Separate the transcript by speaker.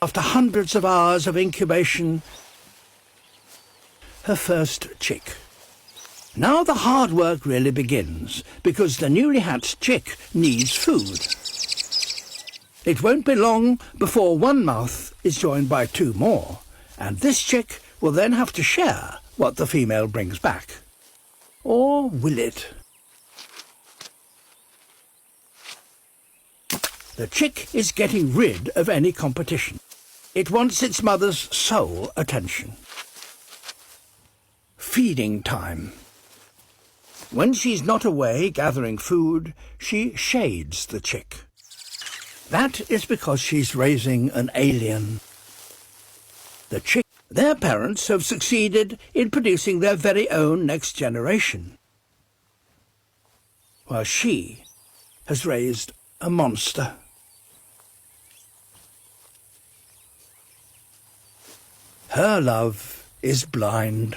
Speaker 1: After hundreds of hours of incubation, her first chick. Now the hard work really begins, because the newly hatched chick needs food. It won't be long before one mouth is joined by two more, and this chick will then have to share what the female brings back. Or will it? The chick is getting rid of any competition. It wants its mother's sole attention. Feeding time. When she's not away gathering food, she shades the chick. That is because she's raising an alien. The chick, their parents have succeeded in producing their very own next generation, while she has raised a monster. Her love is blind.